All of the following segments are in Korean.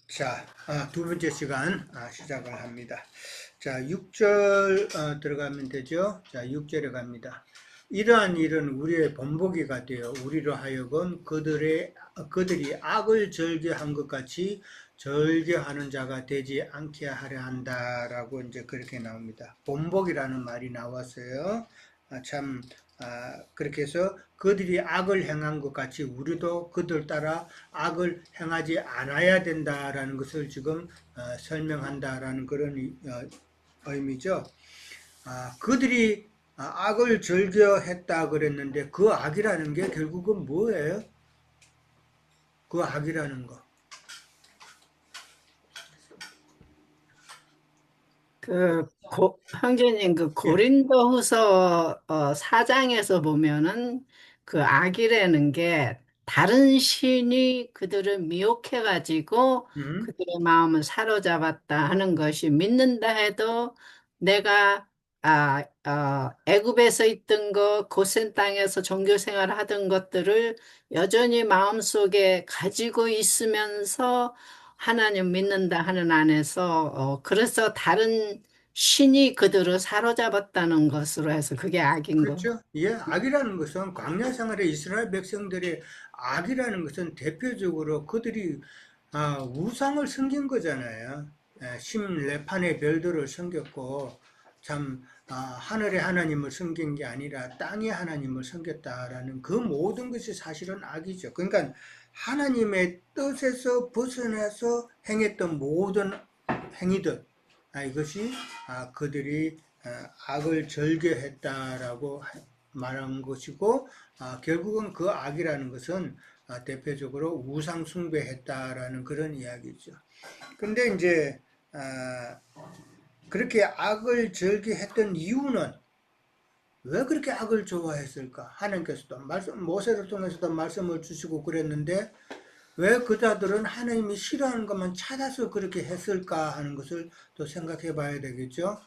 자, 두 번째 시간 시작을 합니다. 자, 6절 들어가면 되죠? 자, 6절에 갑니다. 이러한 일은 우리의 본보기가 되어 우리로 하여금 그들이 악을 절개한 것 같이 절개하는 자가 되지 않게 하려 한다라고 이제 그렇게 나옵니다. 본보기라는 말이 나왔어요. 참 그렇게 해서 그들이 악을 행한 것 같이 우리도 그들 따라 악을 행하지 않아야 된다라는 것을 지금 설명한다라는 그런 의미죠. 그들이 악을 즐겨했다 그랬는데 그 악이라는 게 결국은 뭐예요? 그 악이라는 거. 형제님, 그 예, 고린도후서 4장에서 보면은 그 악이라는 게 다른 신이 그들을 미혹해가지고 음, 그들의 마음을 사로잡았다 하는 것이 믿는다 해도 내가 애굽에서 있던 거, 고센 땅에서 종교 생활을 하던 것들을 여전히 마음속에 가지고 있으면서 하나님 믿는다 하는 안에서 그래서 다른 신이 그들을 사로잡았다는 것으로 해서 그게 악인 거. 그렇죠. 예, 악이라는 것은 광야 생활의 이스라엘 백성들의 악이라는 것은 대표적으로 그들이 우상을 섬긴 거잖아요. 심레판의 별들을 섬겼고 참 하늘의 하나님을 섬긴 게 아니라 땅의 하나님을 섬겼다라는 그 모든 것이 사실은 악이죠. 그러니까 하나님의 뜻에서 벗어나서 행했던 모든 행위들, 이것이 그들이 악을 절개했다라고 말한 것이고, 결국은 그 악이라는 것은 대표적으로 우상 숭배했다라는 그런 이야기죠. 근데 이제 그렇게 악을 절개했던 이유는 왜 그렇게 악을 좋아했을까? 하나님께서도 모세를 통해서도 말씀을 주시고 그랬는데 왜 그자들은 하나님이 싫어하는 것만 찾아서 그렇게 했을까 하는 것을 또 생각해 봐야 되겠죠.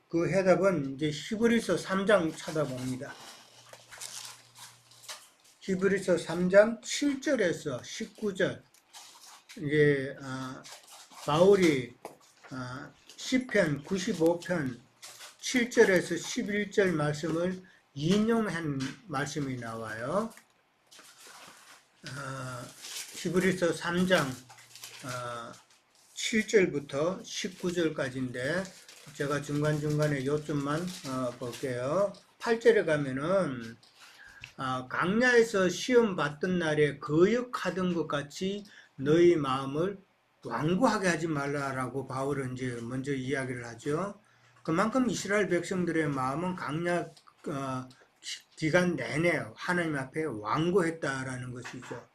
그 해답은 이제 히브리서 3장 찾아봅니다. 히브리서 3장 7절에서 19절. 이게 바울이 시편 95편 7절에서 11절 말씀을 인용한 말씀이 나와요. 히브리서 3장 7절부터 19절까지인데 제가 중간중간에 요점만 볼게요. 8절에 가면은 강야에서 시험 받던 날에 거역하던 것 같이 너희 마음을 완고하게 하지 말라라고 바울은 이제 먼저 이야기를 하죠. 그만큼 이스라엘 백성들의 마음은 강야 기간 내내 하나님 앞에 완고했다라는 것이죠.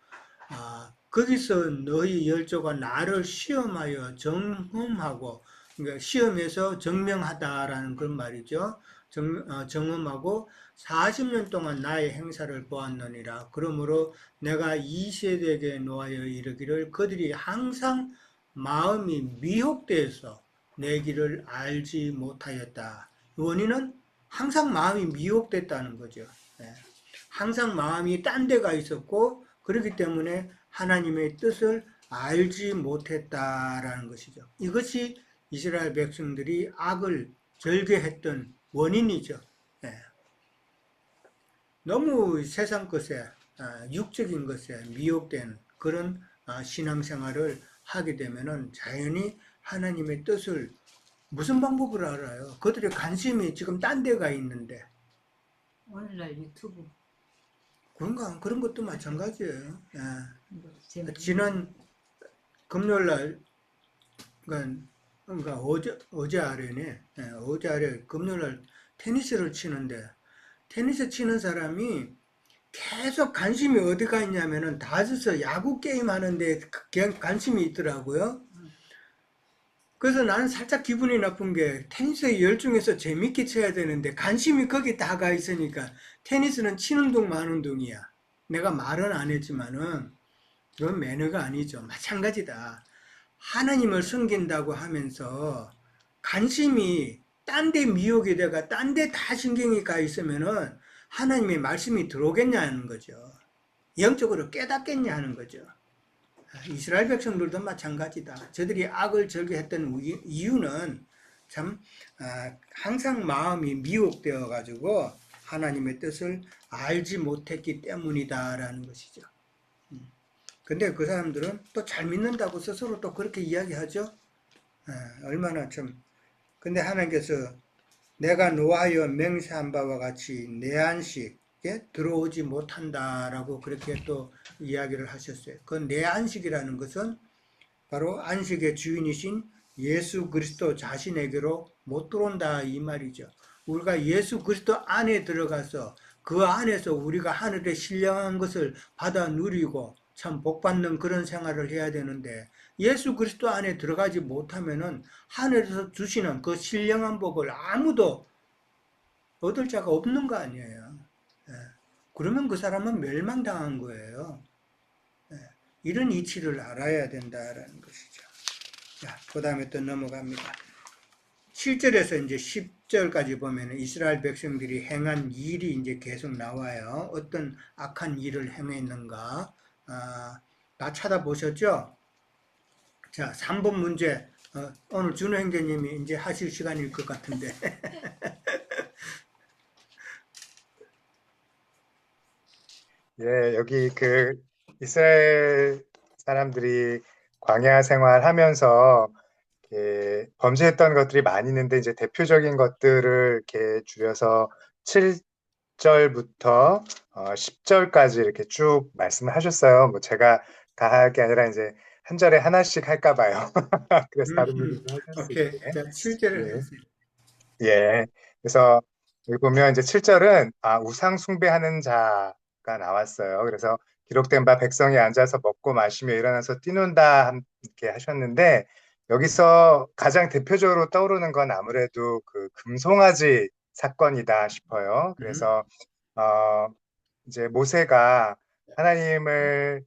거기서 너희 열조가 나를 시험하여 정험하고, 그러니까 시험에서 증명하다라는 그런 말이죠. 정험하고 40년 동안 나의 행사를 보았느니라. 그러므로 내가 이 세대에게 노하여 이르기를 그들이 항상 마음이 미혹되어서 내 길을 알지 못하였다. 원인은 항상 마음이 미혹됐다는 거죠. 예. 항상 마음이 딴 데가 있었고 그렇기 때문에 하나님의 뜻을 알지 못했다라는 것이죠. 이것이 이스라엘 백성들이 악을 절개했던 원인이죠. 예. 너무 세상 것에 육적인 것에 미혹된 그런 신앙생활을 하게 되면은 자연히 하나님의 뜻을 무슨 방법을 알아요? 그들의 관심이 지금 딴 데가 있는데 오늘날 유튜브 그런가 그런 것도 마찬가지예요. 뭐 재밌는 지난 금요일 날 그러니까 어제 아래네. 어제 아래 금요일 날 테니스를 치는데 테니스 치는 사람이 계속 관심이 어디가 있냐면은 다저서 야구 게임 하는데 관심이 있더라고요. 그래서 나는 살짝 기분이 나쁜 게 테니스에 열중해서 재밌게 쳐야 되는데 관심이 거기 다 가 있으니까 테니스는 치는 동 마는 동이야. 내가 말은 안 했지만은 그건 매너가 아니죠. 마찬가지다. 하나님을 섬긴다고 하면서 관심이 딴 데 미혹이 돼가 딴 데 다 신경이 가 있으면은 하나님의 말씀이 들어오겠냐는 거죠. 영적으로 깨닫겠냐 하는 거죠. 이스라엘 백성들도 마찬가지다. 저들이 악을 절개했던 이유는 참 항상 마음이 미혹되어 가지고 하나님의 뜻을 알지 못했기 때문이다라는 것이죠. 근데 그 사람들은 또 잘 믿는다고 스스로 또 그렇게 이야기하죠. 얼마나 참. 근데 하나님께서 내가 노하여 맹세한 바와 같이 내 안식에 들어오지 못한다라고 그렇게 또 이야기를 하셨어요. 그 내 안식이라는 것은 바로 안식의 주인이신 예수 그리스도 자신에게로 못 들어온다 이 말이죠. 우리가 예수 그리스도 안에 들어가서 그 안에서 우리가 하늘의 신령한 것을 받아 누리고 참 복받는 그런 생활을 해야 되는데 예수 그리스도 안에 들어가지 못하면은 하늘에서 주시는 그 신령한 복을 아무도 얻을 자가 없는 거 아니에요. 그러면 그 사람은 멸망당한 거예요. 이런 이치를 알아야 된다라는 것이죠. 자, 그 다음에 또 넘어갑니다. 7절에서 이제 10절까지 보면 이스라엘 백성들이 행한 일이 이제 계속 나와요. 어떤 악한 일을 행했는가. 다 찾아보셨죠? 자, 3번 문제. 오늘 준호 형제님이 이제 하실 시간일 것 같은데. 예, 여기 그 이스라엘 사람들이 광야 생활하면서 이렇게 범죄했던 것들이 많이 있는데 이제 대표적인 것들을 이렇게 줄여서 7절부터 10절까지 이렇게 쭉 말씀을 하셨어요. 뭐 제가 다 할 게 아니라 이제 한 절에 하나씩 할까 봐요. 그래서 다른 분들도 하셨을 오케이. 때. 자, 7절을 예. 하세요. 예. 그래서 여기 보면 이제 7절은 우상 숭배하는 자가 나왔어요. 그래서 기록된 바 백성이 앉아서 먹고 마시며 일어나서 뛰논다 이렇게 하셨는데 여기서 가장 대표적으로 떠오르는 건 아무래도 그 금송아지 사건이다 싶어요. 그래서 어, 이제 모세가 하나님을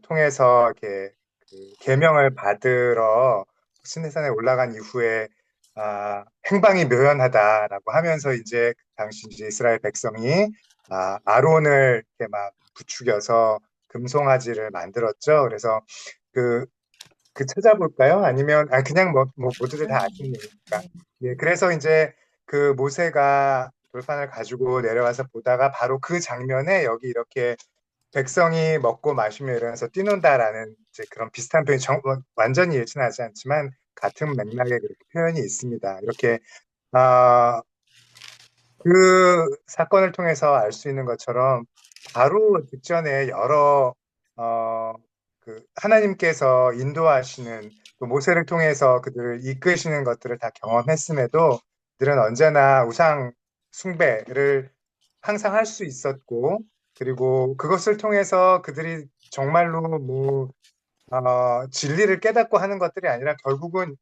통해서 이렇게 그 계명을 받으러 시내산에 올라간 이후에 행방이 묘연하다라고 하면서 이제 그 당시 이제 이스라엘 백성이 아론을 이렇게 막 부추겨서 금송아지를 만들었죠. 그래서 그, 그 찾아볼까요? 아니면 그냥 뭐 모두들 다 아시는 얘기니까. 예, 그래서 이제 그 모세가 돌판을 가지고 내려와서 보다가 바로 그 장면에 여기 이렇게 백성이 먹고 마시며 일어나서 뛰논다라는 이제 그런 비슷한 표현이 완전히 일치하지 않지만 같은 맥락의 그렇게 표현이 있습니다. 이렇게 그 사건을 통해서 알 수 있는 것처럼 바로 직전에 여러 그 하나님께서 인도하시는 또 모세를 통해서 그들을 이끄시는 것들을 다 경험했음에도 그들은 언제나 우상 숭배를 항상 할 수 있었고 그리고 그것을 통해서 그들이 정말로 뭐 진리를 깨닫고 하는 것들이 아니라 결국은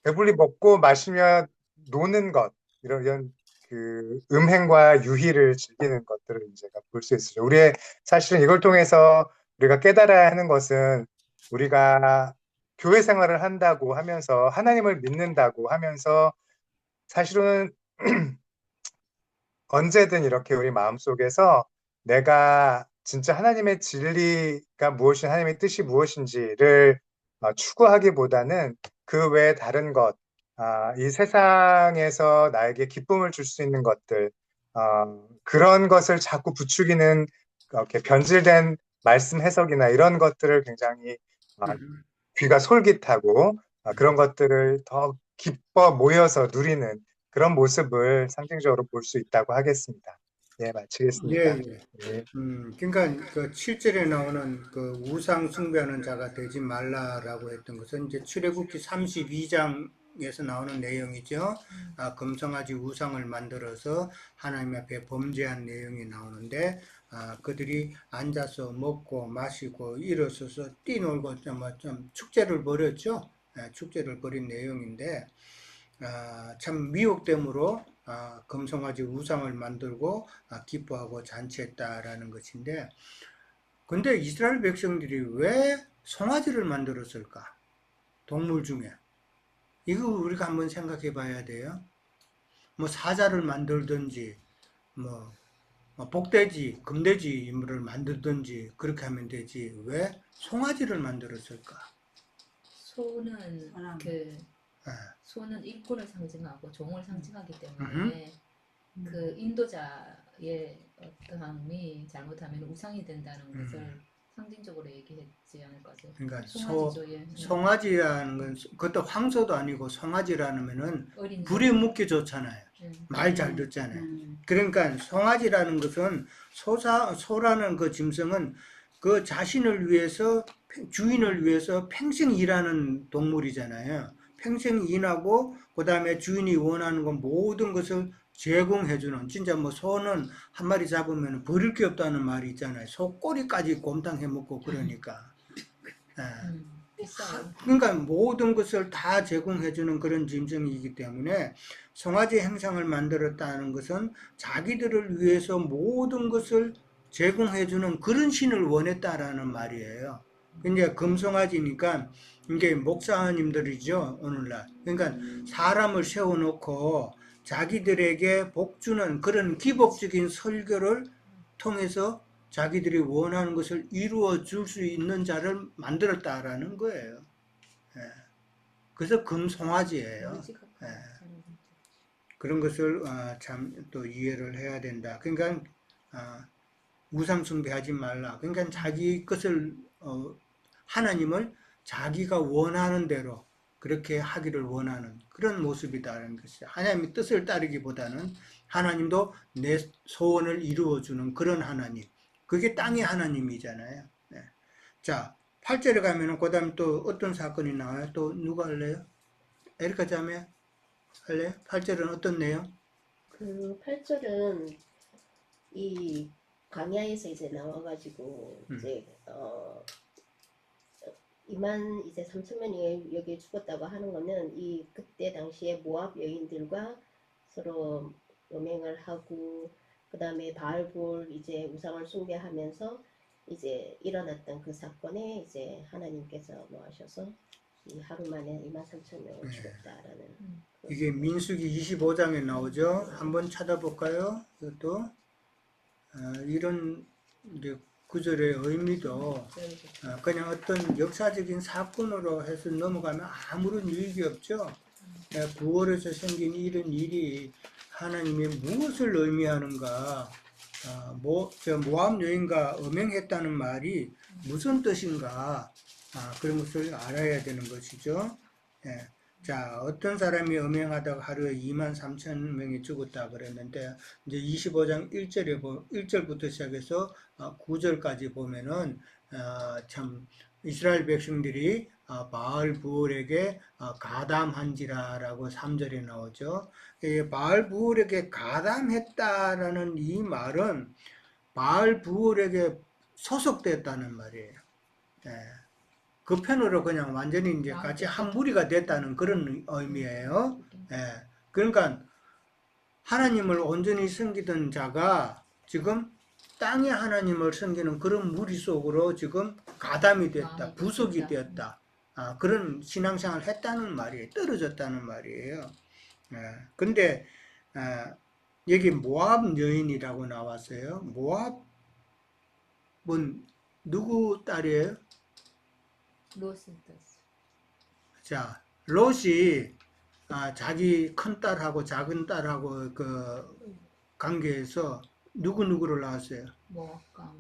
배불리 먹고 마시며 노는 것 이런 그 음행과 유희를 즐기는 것들을 이제 볼 수 있어요. 우리의 사실은 이걸 통해서 우리가 깨달아야 하는 것은 우리가 교회 생활을 한다고 하면서 하나님을 믿는다고 하면서 사실은 언제든 이렇게 우리 마음속에서 내가 진짜 하나님의 진리가 무엇인 하나님의 뜻이 무엇인지를 추구하기보다는 그 외에 다른 것, 이 세상에서 나에게 기쁨을 줄 수 있는 것들, 그런 것을 자꾸 부추기는 이렇게 변질된 말씀 해석이나 이런 것들을 굉장히 귀가 솔깃하고 그런 것들을 더 기뻐 모여서 누리는 그런 모습을 상징적으로 볼 수 있다고 하겠습니다. 예, 마치겠습니다. 예, 예. 예. 그러니까 그 7절에 나오는 그 우상 숭배하는 자가 되지 말라라고 했던 것은 이제 출애굽기 32장에서 나오는 내용이죠. 금송아지 우상을 만들어서 하나님 앞에 범죄한 내용이 나오는데 그들이 앉아서 먹고 마시고 일어서서 뛰놀고 좀 축제를 벌였죠. 축제를 벌인 내용인데 참 미혹됨으로 금송아지 우상을 만들고 기뻐하고 잔치했다라는 것인데, 근데 이스라엘 백성들이 왜 송아지를 만들었을까? 동물 중에. 이거 우리가 한번 생각해 봐야 돼요. 뭐 사자를 만들든지, 뭐 복돼지, 금돼지 인물을 만들든지 그렇게 하면 되지. 왜 송아지를 만들었을까? 소는 사람. 아, 소는 일꾼을 상징하고 종을 상징하기 음흠. 때문에 그 인도자의 어떠함이 잘못하면 우상이 된다는 것을 상징적으로 얘기했지 않을까. 그러니까 송아지죠. 예. 송아지라는 건 그것도 황소도 아니고 송아지라면은 어린 불에 묻기 좋잖아요. 예. 말 잘 듣잖아요. 음. 그러니까 송아지라는 것은 소라는 그 짐승은 그 자신을 위해서 주인을 위해서 평생 일하는 동물이잖아요. 평생 일하고 그다음에 주인이 원하는 건 모든 것을 제공해주는 진짜 뭐 소는 한 마리 잡으면 버릴 게 없다는 말이 있잖아요. 소 꼬리까지 곰탕 해먹고 그러니까. 예. 비싸요. 그러니까 모든 것을 다 제공해주는 그런 짐승이기 때문에 송아지 행상을 만들었다는 것은 자기들을 위해서 모든 것을 제공해주는 그런 신을 원했다라는 말이에요. 이제 금송아지니까 이게 목사님들이죠, 오늘날. 그러니까 사람을 세워놓고 자기들에게 복 주는 그런 기복적인 설교를 통해서 자기들이 원하는 것을 이루어 줄 수 있는 자를 만들었다라는 거예요. 예. 그래서 금송아지예요. 예. 그런 것을 참 또 이해를 해야 된다. 그러니까 우상 숭배하지 말라. 그러니까 자기 것을 하나님을 자기가 원하는 대로 그렇게 하기를 원하는 그런 모습이다라는 것이죠. 하나님의 뜻을 따르기보다는 하나님도 내 소원을 이루어주는 그런 하나님. 그게 땅의 하나님이잖아요. 네. 자, 8절에 가면은 그 다음 또 어떤 사건이 나와요? 또 누가 할래요? 에리카 자매 할래요? 8절은 어떤 내용? 그 8절은 이 광야에서 이제 나와가지고 이제 2만 이제 3천 명이 여기 죽었다고 하는 거는 이 그때 당시에 모압 여인들과 서로 음행을 하고 그 다음에 바알볼 이제 우상을 숭배하면서 이제 일어났던 그 사건에 이제 하나님께서 뭐 하셔서 이 하루 만에 2만 3천 명을 죽였다라는 이게 민수기 25장에 나오죠. 한번 찾아볼까요? 이것도 이런 이제 구절의 의미도 그냥 어떤 역사적인 사건으로 해서 넘어가면 아무런 유익이 없죠. 구월에서 생긴 이런 일이 하나님이 무엇을 의미하는가? 모압 여인과 음행했다는 말이 무슨 뜻인가? 그런 것을 알아야 되는 것이죠. 예. 자, 어떤 사람이 음행하다가 하루에 2만 3천 명이 죽었다 그랬는데, 이제 25장 1절부터 시작해서 9절까지 보면은, 참, 이스라엘 백성들이 바알부올에게 가담한지라라고 3절에 나오죠. 바알부올에게 가담했다라는 이 말은 바알부올에게 소속됐다는 말이에요. 예. 그 편으로 그냥 완전히 이제 같이 한 무리가 됐다는 그런 의미예요. 예. 그러니까 하나님을 온전히 섬기던 자가 지금 땅의 하나님을 섬기는 그런 무리 속으로 지금 가담이 됐다, 부속이 되었다. 그런 신앙생활을 했다는 말이에요. 떨어졌다는 말이에요. 예. 근데 여기 모압 여인이라고 나왔어요. 모압은 누구 딸이에요? 자, 롯이 자기 큰 딸하고 작은 딸하고 그 관계에서 누구를 낳았어요?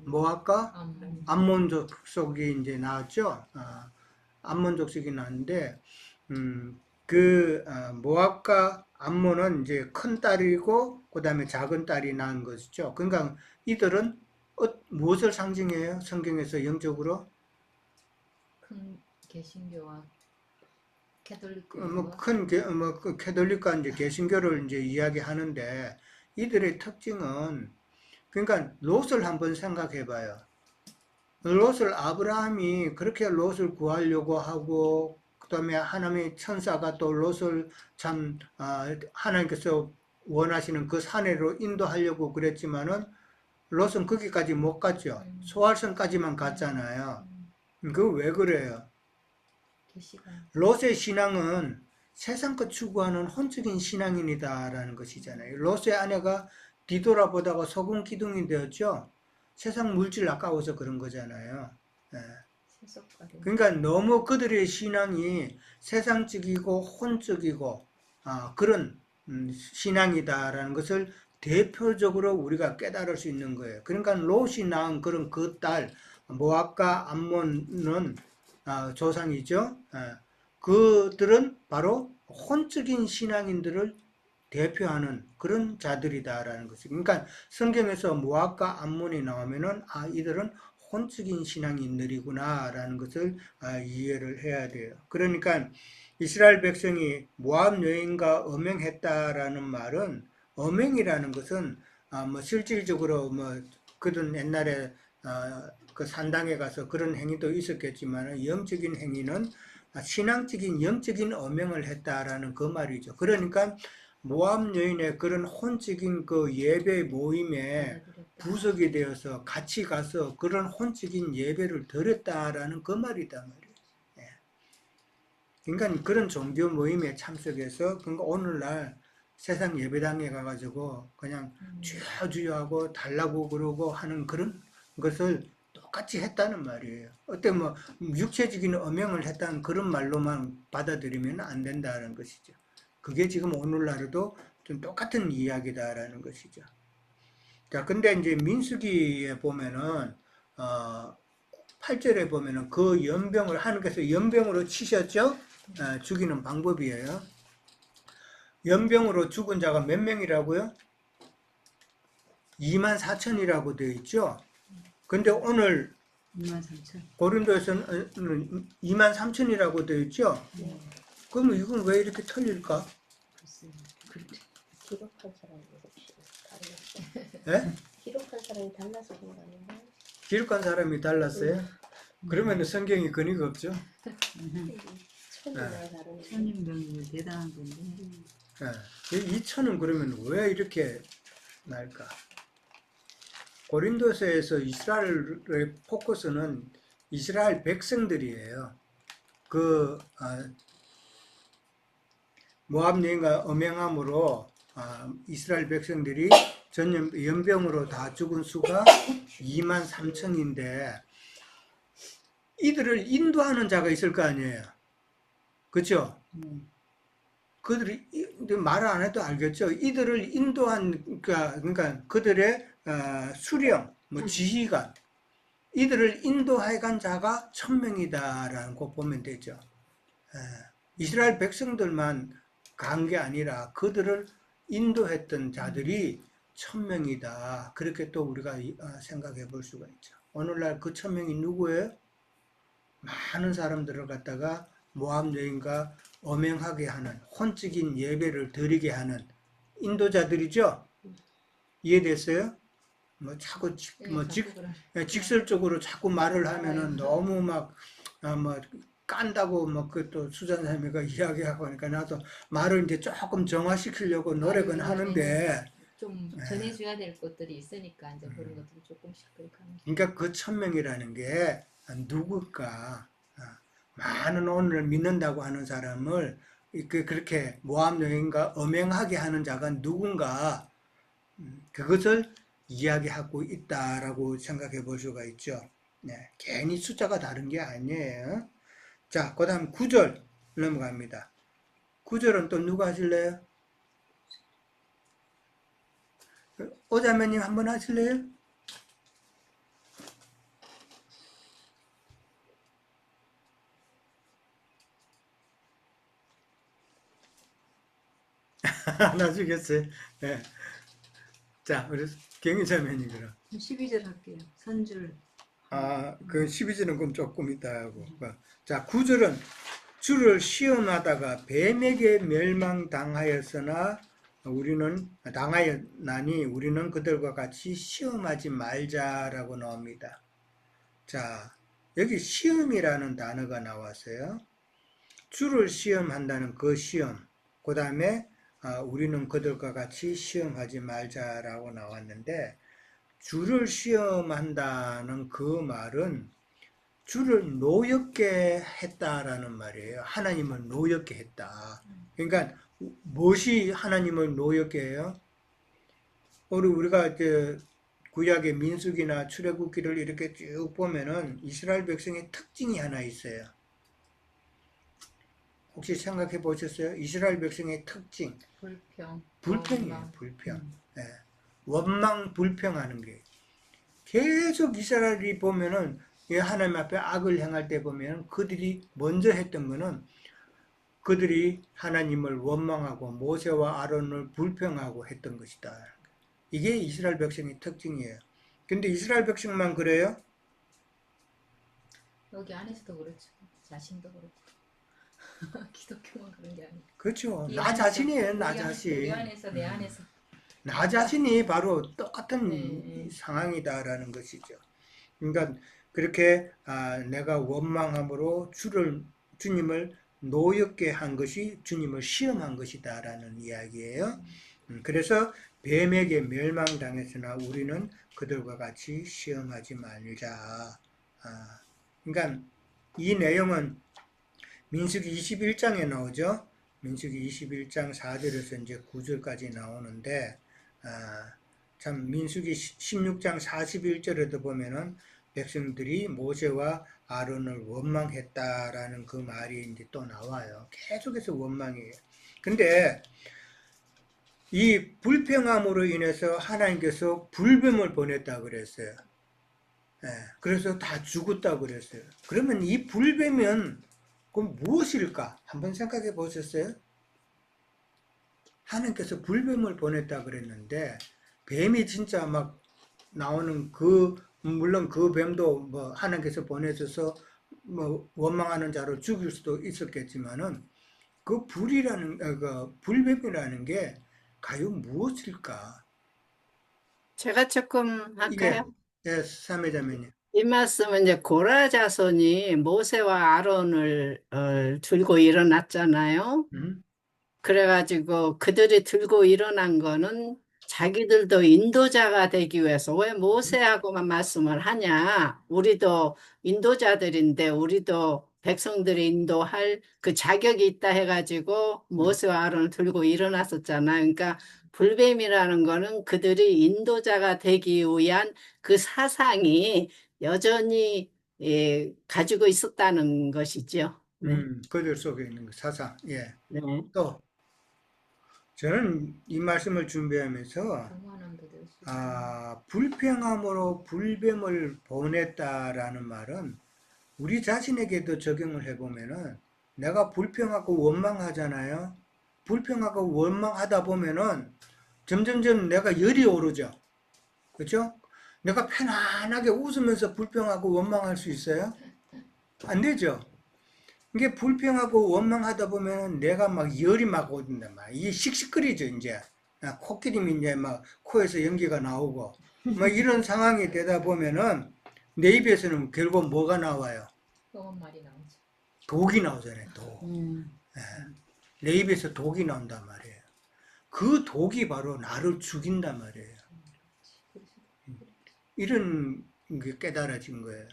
모압과 암몬 족속이 이제 나왔죠. 암몬 족속이 나왔는데 모압과 암몬은 이제 큰 딸이고 그 다음에 작은 딸이 낳은 것이죠. 그러니까 이들은 무엇을 상징해요? 성경에서 영적으로? 큰 개신교와 캐톨릭교 그 캐톨릭과 이제 개신교를 이제 이야기하는데 이들의 특징은 그러니까 롯을 한번 생각해봐요. 롯을 아브라함이 그렇게 롯을 구하려고 하고 그다음에 하나님의 천사가 또 롯을 참 하나님께서 원하시는 그 산으로 인도하려고 그랬지만은 롯은 거기까지 못 갔죠. 소알성까지만 갔잖아요. 그 왜 그래요? 롯의 신앙은 세상 것 추구하는 혼적인 신앙인이다라는 것이잖아요. 롯의 아내가 뒤돌아보다가 소금 기둥이 되었죠. 세상 물질 아까워서 그런 거잖아요. 예. 세속화된 그러니까 너무 그들의 신앙이 세상적이고 혼적이고 그런 신앙이다라는 것을 대표적으로 우리가 깨달을 수 있는 거예요. 그러니까 롯이 낳은 그런 그 딸 모압과 암몬은 조상이죠. 그들은 바로 혼적인 신앙인들을 대표하는 그런 자들이다라는 것이. 그러니까 성경에서 모압과 암몬이 나오면은 이들은 혼적인 신앙인들이구나라는 것을 이해를 해야 돼요. 그러니까 이스라엘 백성이 모압 여인과 음행했다라는 말은 음행이라는 것은 뭐 실질적으로 뭐 그든 옛날에 그 산당에 가서 그런 행위도 있었겠지만 영적인 행위는 신앙적인 영적인 음행을 했다라는 그 말이죠. 그러니까 모압 여인의 그런 혼적인 그 예배 모임에 받아들였다. 부석이 되어서 같이 가서 그런 혼적인 예배를 드렸다라는 그 말이다 말이에요. 예. 그러니까 그런 종교 모임에 참석해서 그러니까 오늘날 세상 예배당에 가가지고 그냥 주여 하고 달라고 그러고 하는 그런 것을 똑같이 했다는 말이에요. 어때 뭐 육체적인 음행을 했다는 그런 말로만 받아들이면 안 된다는 것이죠. 그게 지금 오늘날에도 좀 똑같은 이야기다라는 것이죠. 자, 근데 이제 민수기에 보면은 8절에 보면은 그 연병을 하나님께서 연병으로 치셨죠? 죽이는 방법이에요. 연병으로 죽은 자가 몇 명이라고요? 24,000이라고 되어 있죠. 근데 오늘 23,000. 고린도에서는 23,000이라고 되어 있죠. 네. 그럼 이건 왜 이렇게 틀릴까? 글쎄요. 그렇죠. 기록한 사람이 혹시 달랐어? 예? 기록한 사람이 달라서 그런 거 아닌가? 기록한 사람이 달랐어요? 그러면 성경이 근거가 없죠. 천이나 다른 천인병이 대단한 건데. 예. 이 천은 그러면 왜 이렇게 날까? 고린도서에서 이스라엘의 포커스는 이스라엘 백성들이에요. 그 모압 여인과 음행함으로 이스라엘 백성들이 연병으로 다 죽은 수가 23,000인데 이들을 인도하는 자가 있을 거 아니에요. 그렇죠? 그들이 말을 안 해도 알겠죠. 이들을 인도한 그러니까 그들의 수령, 뭐 지휘관, 이들을 인도해 간 자가 1,000명이다라는 거 보면 되죠. 이스라엘 백성들만 간 게 아니라 그들을 인도했던 자들이 1,000명이다. 그렇게 또 우리가 생각해 볼 수가 있죠. 오늘날 그 1,000명이 누구예요? 많은 사람들을 갖다가 모압 여인과 엄행하게 하는 혼적인 예배를 드리게 하는 인도자들이죠. 이해됐어요? 뭐 자꾸 직설적으로 자꾸 말을 하면은 너무 막 뭐 깐다고 뭐 그 또 수잔 선생님가 이야기하고 하니까 나도 말을 이제 조금 정화시키려고 노력은 하는데 좀 전해줘야 될 것들이 있으니까 이제 그런 것들을 조금씩 그렇게 하면. 그러니까 그 1,000명이라는 게 누굴까? 많은 오늘 믿는다고 하는 사람을 그렇게 모압 여인과 음행하게 하는 자가 누군가 그것을 이야기하고 있다라고 생각해 볼 수가 있죠. 네, 괜히 숫자가 다른 게 아니에요. 자, 그 다음 9절 넘어갑니다. 9절은 또 누가 하실래요? 오자매님 한번 하실래요? 안 하시겠어요? 네. 자, 우리 경희자매님 그럼. 12절 할게요. 선줄. 그 12절은 그럼 조금 이따 하고. 자, 9절은 주를 시험하다가 뱀에게 멸망당하였으나 우리는 당하였나니 우리는 그들과 같이 시험하지 말자라고 나옵니다. 자, 여기 시험이라는 단어가 나왔어요. 주를 시험한다는 그 시험. 그 다음에 우리는 그들과 같이 시험하지 말자라고 나왔는데 주를 시험한다는 그 말은 주를 노엽게 했다라는 말이에요. 하나님을 노엽게 했다. 그러니까 무엇이 하나님을 노엽게 해요? 우리가 이제 구약의 민수기나 출애굽기를 이렇게 쭉 보면은 이스라엘 백성의 특징이 하나 있어요. 혹시 생각해 보셨어요? 이스라엘 백성의 특징. 불평이에요, 원망. 불평. 예. 원망, 불평하는 게. 계속 이스라엘이 보면은 이 하나님 앞에 악을 행할 때 보면 그들이 먼저 했던 거는 그들이 하나님을 원망하고 모세와 아론을 불평하고 했던 것이다. 이게 이스라엘 백성의 특징이에요. 근데 이스라엘 백성만 그래요? 여기 안에서도 그렇죠. 자신도 그렇고. 기독교만 그런 게 아니고. 그렇죠. 이 나 안에서, 자신이에요, 나 우리 자신. 안에서 내 안에서. 나 자신이 바로 똑같은 네. 상황이다라는 것이죠. 그러니까 그렇게 내가 원망함으로 주님을 노엽게 한 것이 주님을 시험한 것이다라는 이야기예요. 그래서 뱀에게 멸망당했으나 우리는 그들과 같이 시험하지 말자. 그러니까 이 내용은 민수기 21장에 나오죠. 민수기 21장 4절에서 이제 9절까지 나오는데 참 민수기 16장 41절에도 보면은 백성들이 모세와 아론을 원망했다라는 그 말이 이제 또 나와요. 계속해서 원망이에요. 근데 이 불평함으로 인해서 하나님께서 불뱀을 보냈다 그랬어요. 예, 그래서 다 죽었다 그랬어요. 그러면 이 불뱀은 그럼 무엇일까? 한번 생각해 보셨어요? 하나님께서 불뱀을 보냈다 그랬는데 뱀이 진짜 막 나오는 물론 그 뱀도 뭐 하나님께서 보내셔서 뭐 원망하는 자로 죽일 수도 있었겠지만은 그 불뱀이라는 게 과연 무엇일까? 제가 조금 예, 할까요? 예, 사매자매님. 이 말씀은 이제 고라 자손이 모세와 아론을 들고 일어났잖아요. 음? 그래가지고 그들이 들고 일어난 거는 자기들도 인도자가 되기 위해서 왜 모세하고만 말씀을 하냐? 우리도 인도자들인데 우리도 백성들이 인도할 그 자격이 있다 해가지고 모세와 아론을 들고 일어났었잖아요. 그러니까 불뱀이라는 거는 그들이 인도자가 되기 위한 그 사상이 여전히 가지고 있었다는 것이죠. 네. 그들 속에 있는 그 사상. 예. 네. 또 저는 이 말씀을 준비하면서 경화남도 될 수 있고. 불평함으로 불뱀을 보냈다라는 말은 우리 자신에게도 적용을 해보면은 내가 불평하고 원망하잖아요. 불평하고 원망하다 보면은 점점점 내가 열이 오르죠. 그렇죠? 내가 편안하게 웃으면서 불평하고 원망할 수 있어요? 안 되죠. 이게 불평하고 원망하다 보면 내가 막 열이 막 오는데 막 이게 씩씩거리죠 이제. 코끼리 이제 막 코에서 연기가 나오고 막 이런 상황이 되다 보면은 내 입에서는 결국 뭐가 나와요? 험한 말이 나오죠. 독이 나오잖아요. 독. 예. 내 입에서 독이 나온단 말이에요. 그 독이 바로 나를 죽인단 말이에요. 이런 게 깨달아진 거예요.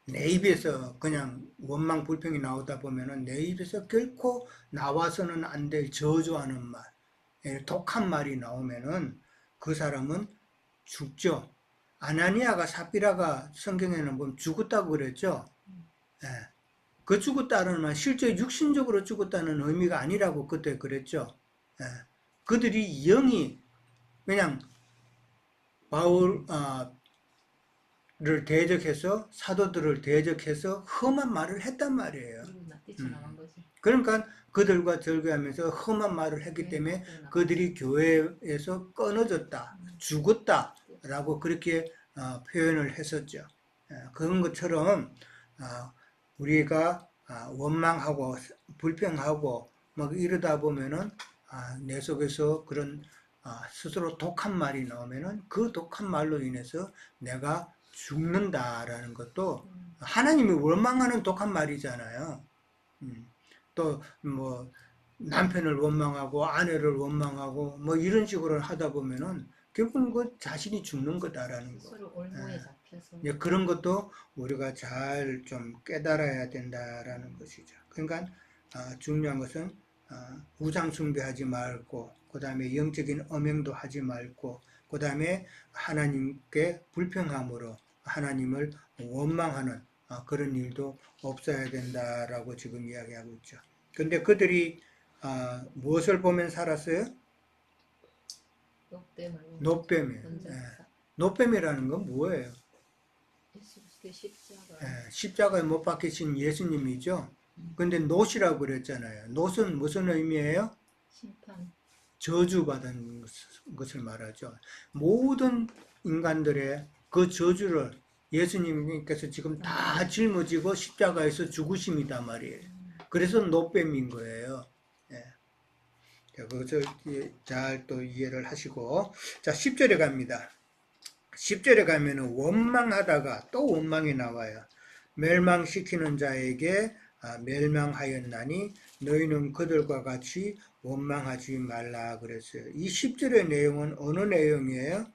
내 입에서 그냥 원망 불평이 나오다 보면은 내 입에서 결코 나와서는 안 될 저주하는 말, 독한 말이 나오면은 그 사람은 죽죠. 아나니아가 삽비라가 성경에는 보면 죽었다고 그랬죠. 예. 그 죽었다는 말 실제 육신적으로 죽었다는 의미가 아니라고 그때 그랬죠. 예. 그들이 영이 그냥 바울을 대적해서 사도들을 대적해서 험한 말을 했단 말이에요. 그리고 나 뛰쳐나간 거지. 그러니까 그들과 절교하면서 험한 말을 했기 때문에 그들이 교회에서 끊어졌다, 죽었다라고 그렇게 표현을 했었죠. 그런 것처럼 우리가 원망하고 불평하고 막 이러다 보면은 내 속에서 그런 스스로 독한 말이 나오면은 그 독한 말로 인해서 내가 죽는다라는 것도 하나님이 원망하는 독한 말이잖아요. 또 뭐 남편을 원망하고 아내를 원망하고 뭐 이런 식으로 하다 보면은 결국은 그 자신이 죽는 거다라는 거. 서로 올무에 잡혀서. 예, 그런 것도 우리가 잘 좀 깨달아야 된다라는 것이죠. 그러니까 중요한 것은 우상 숭배하지 말고, 그 다음에 영적인 엄행도 하지 말고, 그 다음에 하나님께 불평함으로 하나님을 원망하는 그런 일도 없어야 된다라고 지금 이야기하고 있죠. 근데 그들이 무엇을 보면 살았어요? 녹뱀을 노뱀이에요. 먼저 노뱀이라는 건 뭐예요? 예수 그리스도의 십자가 십자가에 못 박히신 예수님이죠. 근데 놋이라고 그랬잖아요. 놋은 무슨 의미예요? 심판 저주받은 것을 말하죠. 모든 인간들의 그 저주를 예수님께서 지금 다 짊어지고 십자가에서 죽으심이단 말이에요. 그래서 노뱀인 거예요. 예. 자, 그것을 잘 또 이해를 하시고, 자, 10절에 갑니다. 10절에 가면은 원망하다가 또 원망이 나와요. 멸망시키는 자에게 멸망하였나니 너희는 그들과 같이 원망하지 말라 그랬어요. 이 10절의 내용은 어느 내용이에요?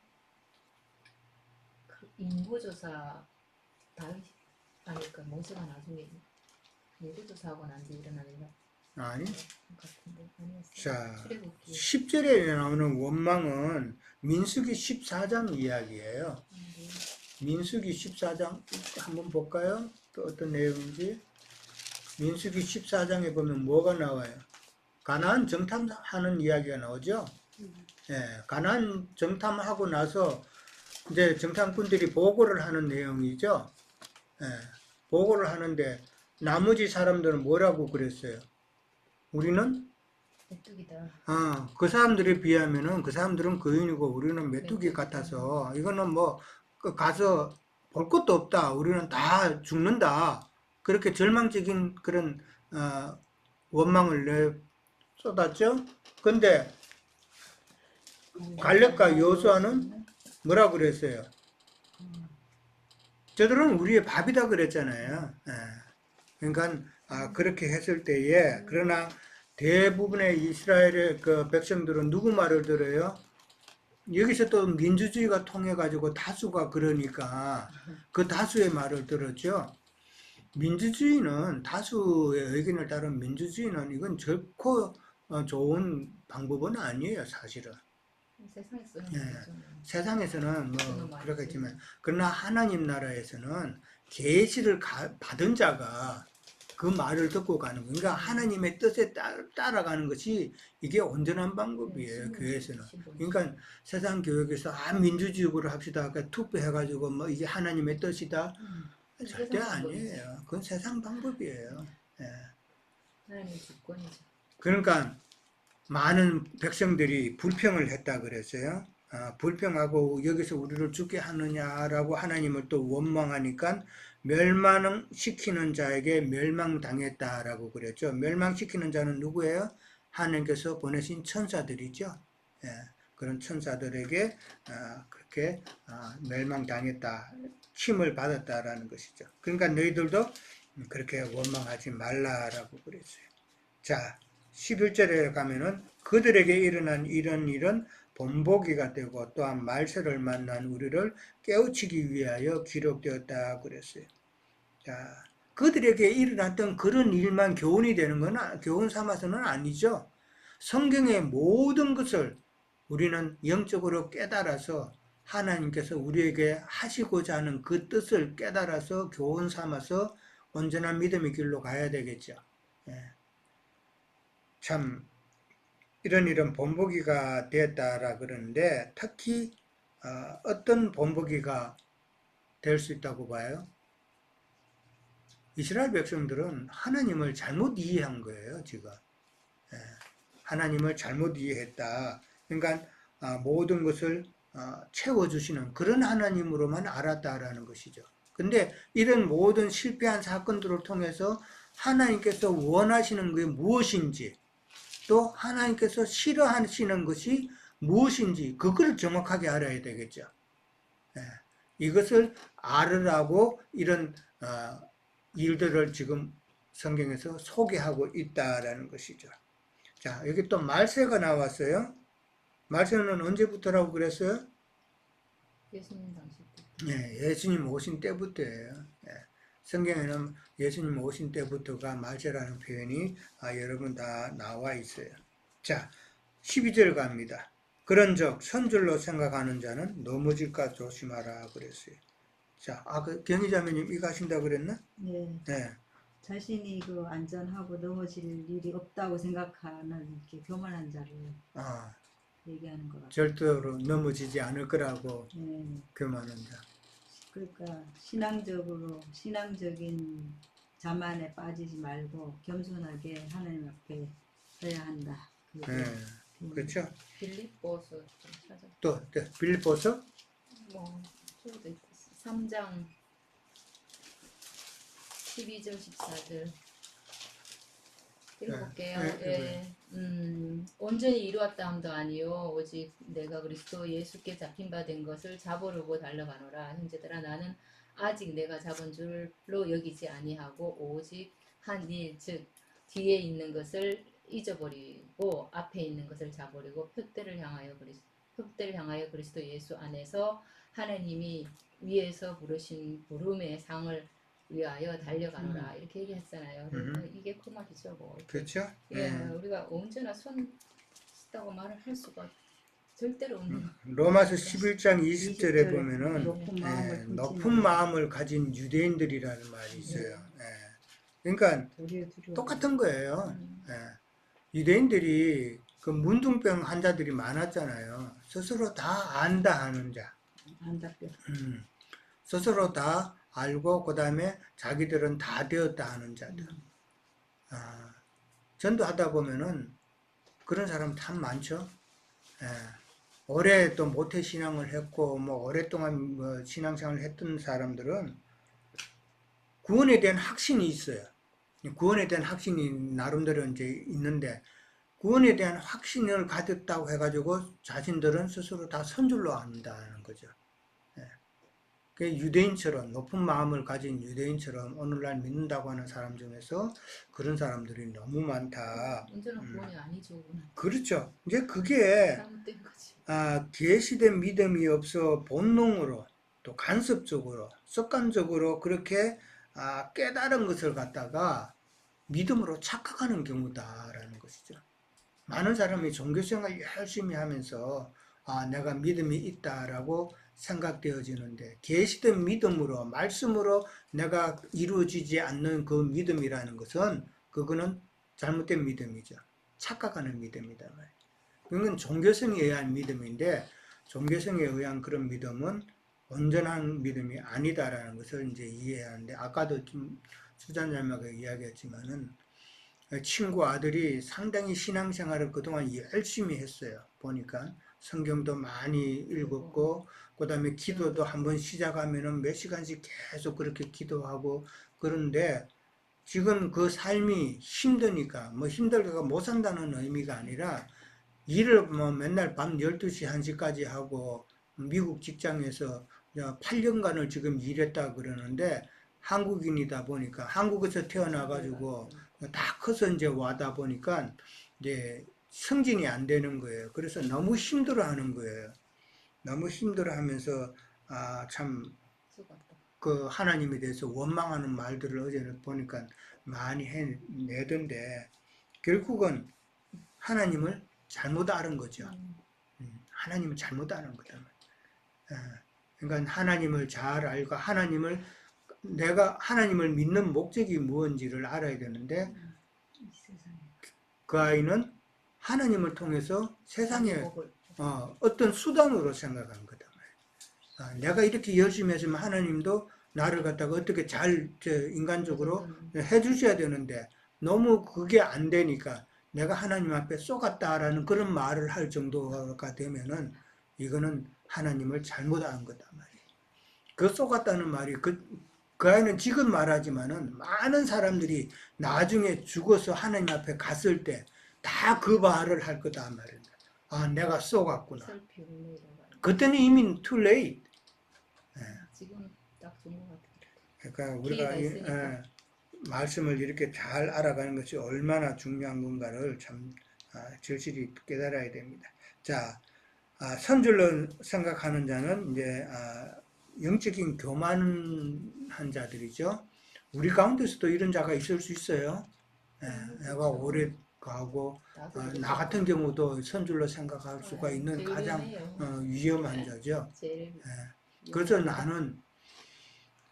그 인구조사 다윗 아니까 모세가 나중에 인구조사하고 난 뒤에 일어난 일 아니. 같은데 아니었어요. 자, 출애굽기 10절에 나오는 원망은 민수기 14장 이야기예요. 민수기 14장 한번 볼까요? 또 어떤 내용인지. 민수기 14장에 보면 뭐가 나와요? 가나안 정탐하는 이야기가 나오죠. 예, 가나안 정탐하고 나서 이제 정탐꾼들이 보고를 하는 내용이죠. 예, 보고를 하는데 나머지 사람들은 뭐라고 그랬어요? 우리는 메뚜기다. 그 사람들에 비하면은 그 사람들은 거인이고 우리는 메뚜기 같아서 이거는 뭐 가서 볼 것도 없다. 우리는 다 죽는다. 그렇게 절망적인 그런 원망을 쏟았죠. 근데 갈렙과 여호수아는 뭐라 그랬어요? 저들은 우리의 밥이다 그랬잖아요. 예. 그러니까 그렇게 했을 때에 그러나 대부분의 이스라엘의 그 백성들은 누구 말을 들어요? 여기서 또 민주주의가 통해 가지고 다수가 그러니까 그 다수의 말을 들었죠. 민주주의는 다수의 의견을 따른 민주주의는 이건 결코 좋은 방법은 아니에요, 사실은. 세상에 쓰는 예. 거죠. 세상에서는 그거 뭐 많이 그렇겠지만 그러나 하나님 나라에서는 계시를 받은 자가 그 말을 듣고 가는 거예요. 그러니까 하나님의 뜻에 따라가는 것이 이게 온전한 방법이에요, 교회에서는. 그러니까 세상 교육에서 민주주의로 합시다. 그러니까 투표해가지고 뭐 이게 하나님의 뜻이다. 절대 아니에요. 그건 세상 방법이에요. 예. 하나님의 주권이죠. 그러니까 많은 백성들이 불평을 했다 그랬어요. 불평하고 여기서 우리를 죽게 하느냐라고 하나님을 또 원망하니까 멸망시키는 자에게 멸망당했다라고 그랬죠. 멸망시키는 자는 누구예요? 하나님께서 보내신 천사들이죠. 예, 그런 천사들에게 그렇게 멸망당했다, 침을 받았다라는 것이죠. 그러니까 너희들도 그렇게 원망하지 말라라고 그랬어요. 자, 11절에 가면은 그들에게 일어난 이런 일은 본보기가 되고 또한 말세를 만난 우리를 깨우치기 위하여 기록되었다 그랬어요. 자, 그들에게 일어났던 그런 일만 교훈이 되는 건 교훈 삼아서는 아니죠. 성경의 모든 것을 우리는 영적으로 깨달아서 하나님께서 우리에게 하시고자 하는 그 뜻을 깨달아서 교훈 삼아서 온전한 믿음의 길로 가야 되겠죠. 예. 참 이런 본보기가 되었다라 그러는데 특히 어떤 본보기가 될 수 있다고 봐요? 이스라엘 백성들은 하나님을 잘못 이해한 거예요, 지금. 예. 하나님을 잘못 이해했다. 그러니까 모든 것을 채워주시는 그런 하나님으로만 알았다라는 것이죠. 근데 이런 모든 실패한 사건들을 통해서 하나님께서 원하시는 게 무엇인지 또 하나님께서 싫어하시는 것이 무엇인지 그걸 정확하게 알아야 되겠죠. 예. 이것을 알으라고 이런 일들을 지금 성경에서 소개하고 있다라는 것이죠. 자, 여기 또 말세가 나왔어요. 말세는 언제부터라고 그랬어요? 예수님 당시 때. 예, 예수님 오신 때부터예요. 예. 성경에는 예수님 오신 때부터가 말세라는 표현이 여러 번 다 나와 있어요. 자, 12절 갑니다. 그런즉 선줄로 생각하는 자는 넘어질까 조심하라 그랬어요. 자, 그 경희자매님 이거 하신다 그랬나? 네. 네. 자신이 그 안전하고 넘어질 일이 없다고 생각하는 이렇게 교만한 자를 아, 얘기하는 것 같아요. 절대로 넘어지지 않을 거라고 네. 교만한 자. 그러니까 신앙적인 자만에 빠지지 말고 겸손하게 하나님 앞에 서야 한다. 네. 그렇죠? 빌립보서 좀 찾아. 또 빌립보서 뭐 저기도 있고 3장 12절 14절 읽어볼게요. 네, 온전히 이루었다 함도 아니요 오직 내가 그리스도 예수께 잡힌 바 된 것을 잡으려고 달려가노라. 형제들아 나는 아직 내가 잡은 줄로 여기지 아니하고 오직 한 일 즉 뒤에 있는 것을 잊어버리고 앞에 있는 것을 잡으려고 표대를 향하여 그리스도 예수 안에서 하나님이 위에서 부르신 부름의 상을 위하여 달려가노라. 이렇게 얘기했잖아요. 이게 그 말이죠. 뭐. 그렇죠? 예, 네. 우리가 언제나 손 쓰다고 말을 할 수가 절대로 없는. 로마서 11장 20절에 20절에 보면은 높은 마음을 가진 유대인들이라는 말이 있어요. 그러니까 똑같은 거예요. 유대인들이 그 문둥병 환자들이 많았잖아요. 스스로 다 안다 하는 자. 안답게. 스스로 다 알고 그 다음에 자기들은 다 되었다 하는 자들. 전도하다 보면은 그런 사람 참 많죠. 오래 또 모태 신앙을 했고 뭐 오랫동안 뭐 신앙생활을 했던 사람들은 구원에 대한 확신이 있어요. 구원에 대한 확신이 나름대로 이제 있는데 구원에 대한 확신을 가졌다고 해가지고 자신들은 스스로 다 선줄로 안다는 거죠. 그 유대인처럼 높은 마음을 가진 유대인처럼 오늘날 믿는다고 하는 사람 중에서 그런 사람들이 너무 많다. 온전한 구원이 아니죠. 그렇죠. 이제 그게 잘못된 거지. 계시된 믿음이 없어 본능으로 또 간섭적으로 습관적으로 그렇게 깨달은 것을 갖다가 믿음으로 착각하는 경우다라는 것이죠. 많은 사람이 종교생활 열심히 하면서 내가 믿음이 있다라고 생각되어지는데 계시된 믿음으로 말씀으로 내가 이루어지지 않는 그 믿음이라는 것은 그거는 잘못된 믿음이죠. 착각하는 믿음이다 말이에요. 그건 종교성에 의한 믿음인데 종교성에 의한 그런 믿음은 온전한 믿음이 아니다라는 것을 이제 이해해야 하는데 아까도 좀 수잔자매가 이야기했지만은 친구 아들이 상당히 신앙생활을 그동안 열심히 했어요. 보니까 성경도 많이 읽었고 그 다음에 기도도 한번 시작하면은 몇 시간씩 계속 그렇게 기도하고 그런데 지금 그 삶이 힘드니까 뭐 힘들다가 못 산다는 의미가 아니라 일을 뭐 맨날 밤 12시 1시까지 하고 미국 직장에서 8년간을 지금 일했다 그러는데 한국인이다 보니까 한국에서 태어나가지고 다 커서 이제 와다 보니까 이제 승진이 안 되는 거예요. 그래서 너무 힘들어 하는 거예요. 너무 힘들어 하면서 참 그 하나님에 대해서 원망하는 말들을 어제 보니까 많이 해내던데 결국은 하나님을 잘못 알은 거죠. 하나님을 잘못 아는 거다. 그러니까 하나님을 잘 알고 내가 하나님을 믿는 목적이 무엇인지를 알아야 되는데 그 아이는 하나님을 통해서 세상에 어떤 수단으로 생각한 거다. 내가 이렇게 열심히 했으면 하나님도 나를 갖다가 어떻게 잘 인간적으로 해주셔야 되는데 너무 그게 안 되니까 내가 하나님 앞에 쏘갔다라는 그런 말을 할 정도가 되면은 이거는 하나님을 잘못 안 거다 말이에요. 그 쏘갔다는 말이 그 아이는 지금 말하지만은 많은 사람들이 나중에 죽어서 하나님 앞에 갔을 때 다 그 말을 할 거다 말이에요. 내가 쏘갔구나. 그때는 이미 too late. 지금 딱 좋은 것 같아요. 그러니까 우리가 말씀을 이렇게 잘 알아가는 것이 얼마나 중요한 건가를 참 절실히 깨달아야 됩니다. 자, 선줄로 생각하는 자는 이제 영적인 교만한 자들이죠. 우리 가운데서도 이런 자가 있을 수 있어요. 예, 내가 오래 가고 나도 나 같은 경우도 선줄로 생각할 수가 그렇죠. 있는 제일 가장 위험해요. 위험한 자죠. 제일 그래서 위험한 나는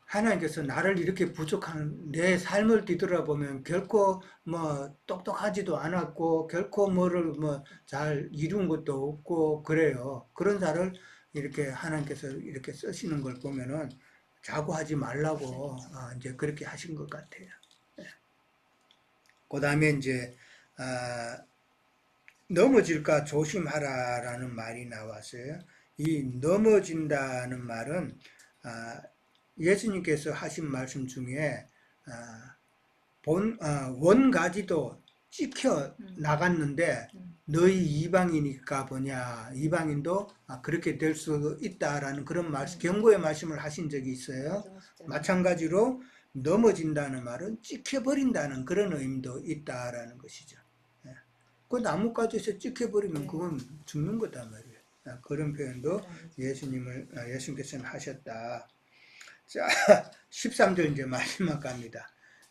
하나님께서 나를 이렇게 부족한 내 삶을 뒤돌아보면 결코 뭐 똑똑하지도 않았고 결코 뭐를 뭐 잘 이룬 것도 없고 그래요. 그런 자를 이렇게 하나님께서 이렇게 쓰시는 걸 보면은 자고하지 말라고 이제 그렇게 하신 것 같아요. 그 다음에 이제 넘어질까 조심하라라는 말이 나왔어요. 이 넘어진다는 말은 예수님께서 하신 말씀 중에 원가지도 찍혀 나갔는데 너희 이방이니까 뭐냐 이방인도 그렇게 될 수 있다라는 그런 말씀 경고의 말씀을 하신 적이 있어요. 마찬가지로 넘어진다는 말은 찍혀버린다는 그런 의미도 있다라는 것이죠. 그 나뭇가지에서 찍혀버리면 그건 죽는 거단 말이에요. 그런 표현도 예수님께서는 하셨다. 자, 13절 이제 마지막 갑니다.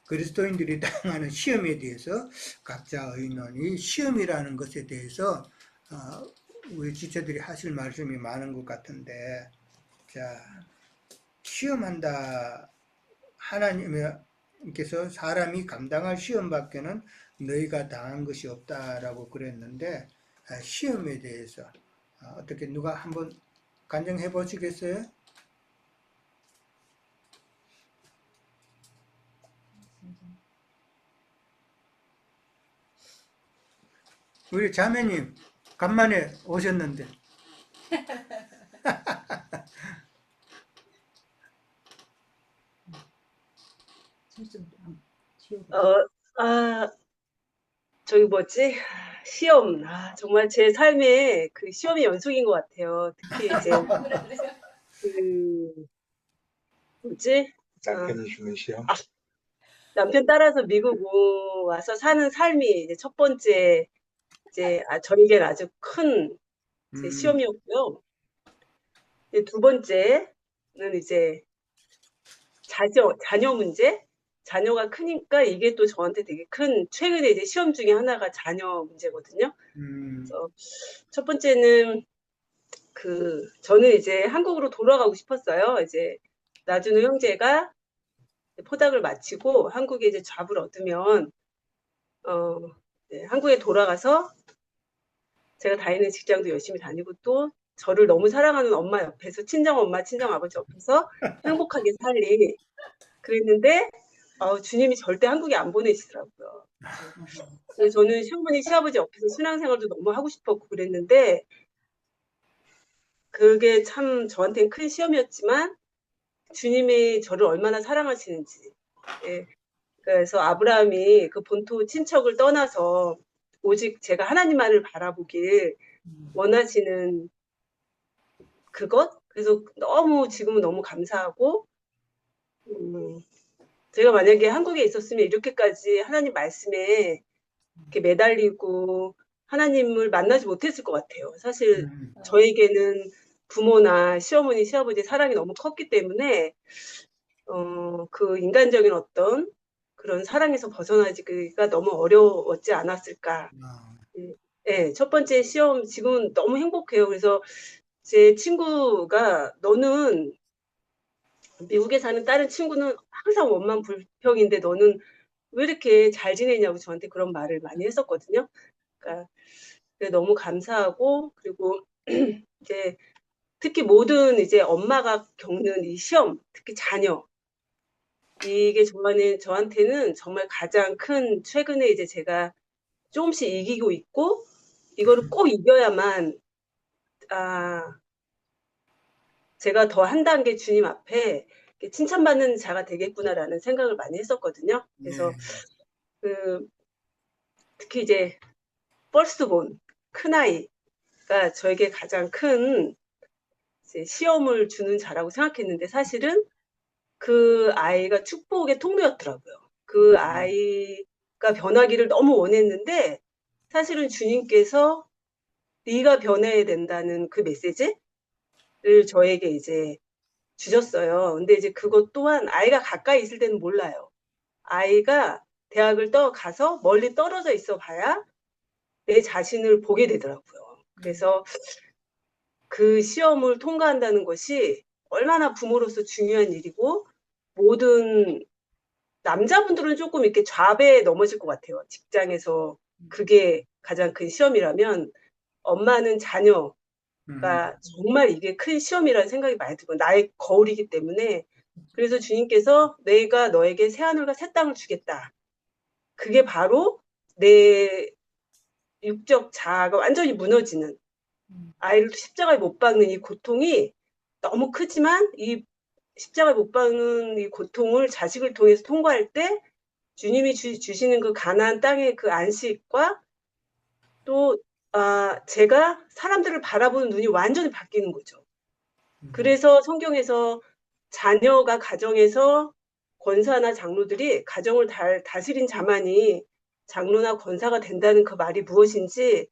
그리스도인들이 당하는 시험에 대해서 각자 의논이 시험이라는 것에 대해서 우리 지체들이 하실 말씀이 많은 것 같은데, 자, 시험한다. 하나님께서 사람이 감당할 시험밖에는 너희가 당한 것이 없다라고 그랬는데, 시험에 대해서 어떻게 누가 한번 간증해 보시겠어요? 우리 자매님 간만에 오셨는데 저기 뭐지? 시험. 정말 제 삶에 그 시험의 연속인 것 같아요. 특히 이제 그 뭐지? 남편이 주는 시험. 남편 따라서 미국 와서 사는 삶이 이제 첫 번째 이제 저에겐 아주 큰 이제 시험이었고요. 이제 두 번째는 이제 자녀 문제. 자녀가 크니까 이게 또 저한테 되게 큰 최근에 이제 시험 중에 하나가 자녀 문제거든요. 그래서 첫 번째는 저는 이제 한국으로 돌아가고 싶었어요. 이제 나준호 형제가 포닥을 마치고 한국에 이제 잡을 얻으면 한국에 돌아가서 제가 다니는 직장도 열심히 다니고 또 저를 너무 사랑하는 엄마 옆에서 친정 엄마, 친정 아버지 옆에서 행복하게 살리 그랬는데 주님이 절대 한국에 안 보내시더라고요. 그래서 저는 시어머니, 시아버지 옆에서 신앙생활도 너무 하고 싶었고 그랬는데 그게 참 저한테는 큰 시험이었지만 주님이 저를 얼마나 사랑하시는지. 예. 그래서 아브라함이 그 본토 친척을 떠나서 오직 제가 하나님만을 바라보길 원하시는 그것? 그래서 지금은 너무 감사하고 제가 만약에 한국에 있었으면 이렇게까지 하나님 말씀에 이렇게 매달리고 하나님을 만나지 못했을 것 같아요. 사실 저에게는 부모나 시어머니, 시아버지의 사랑이 너무 컸기 때문에 그 인간적인 어떤 그런 사랑에서 벗어나기가 너무 어려웠지 않았을까. 네, 첫 번째 시험 지금은 너무 행복해요. 그래서 제 친구가 너는 미국에 사는 다른 친구는 항상 원망 불평인데 너는 왜 이렇게 잘 지내냐고 저한테 그런 말을 많이 했었거든요. 그러니까 너무 감사하고 그리고 이제 특히 모든 이제 엄마가 겪는 이 시험, 특히 자녀 이게 저한테는 정말 가장 큰 최근에 이제 제가 조금씩 이기고 있고 이거를 꼭 이겨야만 제가 더 한 단계 주님 앞에 칭찬받는 자가 되겠구나라는 생각을 많이 했었거든요. 그래서 특히 이제 퍼스트본 큰아이가 저에게 가장 큰 이제 시험을 주는 자라고 생각했는데 사실은 그 아이가 축복의 통로였더라고요. 그 아이가 변하기를 너무 원했는데 사실은 주님께서 네가 변해야 된다는 그 메시지를 저에게 이제 주셨어요. 근데 이제 그것 또한 아이가 가까이 있을 때는 몰라요. 아이가 대학을 가서 멀리 떨어져 있어 봐야 내 자신을 보게 되더라고요. 그래서 그 시험을 통과한다는 것이 얼마나 부모로서 중요한 일이고, 모든 남자분들은 조금 이렇게 좌배에 넘어질 것 같아요. 직장에서 그게 가장 큰 시험이라면, 엄마는 자녀가 정말 이게 큰 시험이라는 생각이 많이 들고, 나의 거울이기 때문에. 그래서 주님께서 내가 너에게 새하늘과 새 땅을 주겠다. 그게 바로 내 육적 자아가 완전히 무너지는, 아이를 십자가에 못 박는 이 고통이 너무 크지만, 이 십자가에 못 박는 이 고통을 자식을 통해서 통과할 때 주님이 주시는 그 가나안 땅의 그 안식과, 또 제가 사람들을 바라보는 눈이 완전히 바뀌는 거죠. 그래서 성경에서 자녀가 가정에서 권사나 장로들이 가정을 다스린 자만이 장로나 권사가 된다는 그 말이 무엇인지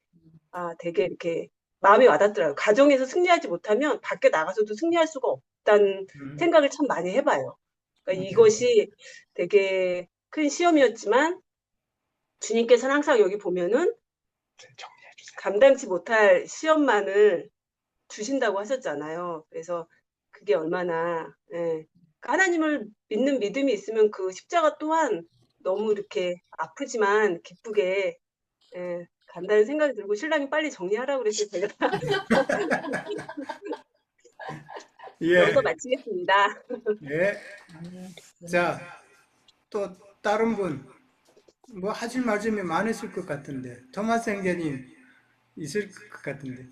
되게 이렇게 마음에 와닿더라고요. 가정에서 승리하지 못하면 밖에 나가서도 승리할 수가 없다는 생각을 참 많이 해봐요. 그러니까 이것이 되게 큰 시험이었지만, 주님께서는 항상 여기 보면은 감당치 못할 시험만을 주신다고 하셨잖아요. 그래서 그게 얼마나, 하나님을 믿는 믿음이 있으면 그 십자가 또한 너무 이렇게 아프지만 기쁘게 간다는 생각이 들고, 신랑이 빨리 정리하라고 그래서 제가 예, 여기서 마치겠습니다. 예. 자, 또 다른 분, 뭐 하실 말씀이 많으실 것 같은데, 토마스 형제님 있을 것 같은데.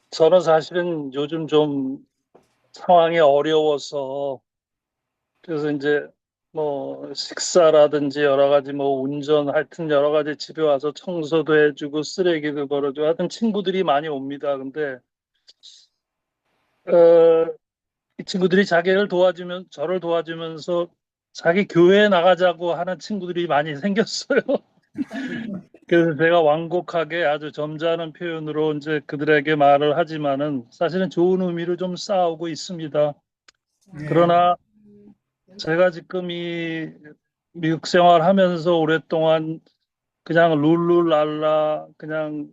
저는 사실은 요즘 좀 상황이 어려워서, 그래서 이제 뭐 식사라든지 여러 가지 뭐 운전, 하여튼 여러 가지 집에 와서 청소도 해주고 쓰레기도 벌어주고 하여튼 친구들이 많이 옵니다. 근데 이 친구들이 자기를 도와주면 저를 도와주면서 자기 교회에 나가자고 하는 친구들이 많이 생겼어요. 그래서 제가 완곡하게 아주 점잖은 표현으로 이제 그들에게 말을 하지만은 사실은 좋은 의미로 좀 싸우고 있습니다. 그러나 제가 지금 이 미국 생활하면서 오랫동안 그냥 룰루랄라 그냥